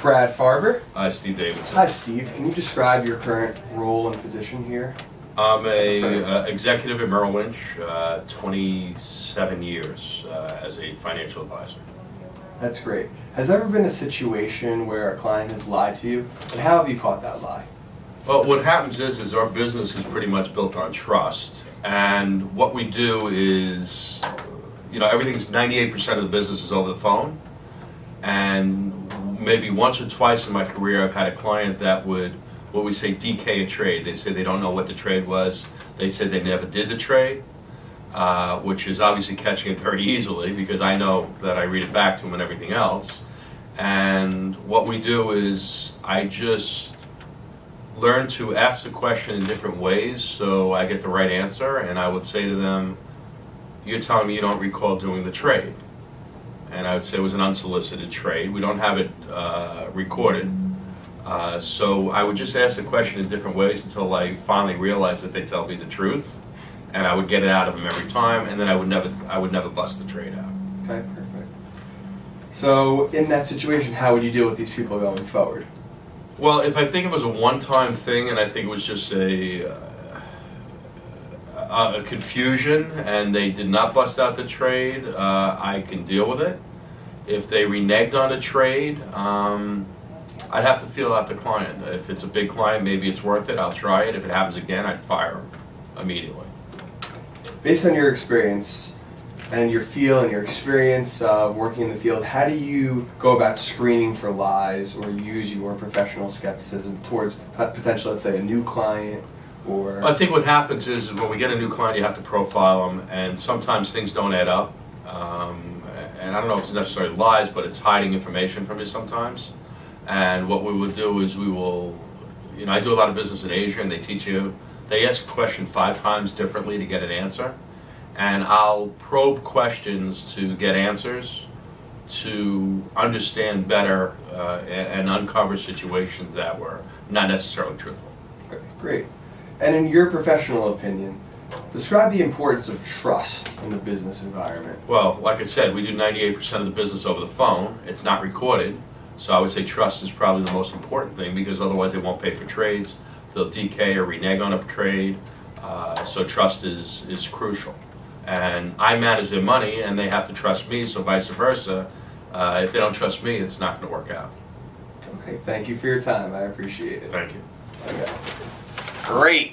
Brad Farber. Hi, Steve Davidson. Hi, Steve. Can you describe your current role and position here? I'm a executive at Merrill Lynch, 27 years as a financial advisor. That's great. Has there ever been a situation where a client has lied to you, and how have you caught that lie? Well, what happens is our business is pretty much built on trust, and what we do is, everything's 98% of the business is over the phone, and maybe once or twice in my career I've had a client that would, what we say, DK a trade. They say they don't know what the trade was. They said they never did the trade, which is obviously catching it very easily because I know that I read it back to them and everything else. And what we do is I just learn to ask the question in different ways so I get the right answer, and I would say to them, "You're telling me you don't recall doing the trade." And I would say it was an unsolicited trade. We don't have it recorded. So I would just ask the question in different ways until I finally realized that they tell me the truth, and I would get it out of them every time, and then I would never bust the trade out. Okay, perfect. So in that situation, how would you deal with these people going forward? Well, if I think it was a one-time thing and I think it was just a confusion and they did not bust out the trade, I can deal with it. If they reneged on a trade, I'd have to feel out the client. If it's a big client, maybe it's worth it. I'll try it. If it happens again, I'd fire them immediately. Based on your experience and your feel and your experience working in the field, how do you go about screening for lies or use your professional skepticism towards potentially, let's say, a new client? Or I think what happens is when we get a new client, you have to profile them, and sometimes things don't add up. And I don't know if it's necessarily lies, but it's hiding information from you sometimes. And what we would do is we will, I do a lot of business in Asia, and they ask a question 5 times differently to get an answer. And I'll probe questions to get answers, to understand better and uncover situations that were not necessarily truthful. Okay, great. And in your professional opinion, describe the importance of trust in the business environment. Well, like I said, we do 98% of the business over the phone. It's not recorded. So I would say trust is probably the most important thing because otherwise they won't pay for trades. They'll DK or renege on a trade. So trust is crucial. And I manage their money and they have to trust me, so vice versa. If they don't trust me, it's not going to work out. Okay, thank you for your time. I appreciate it. Thank you. Okay. Great.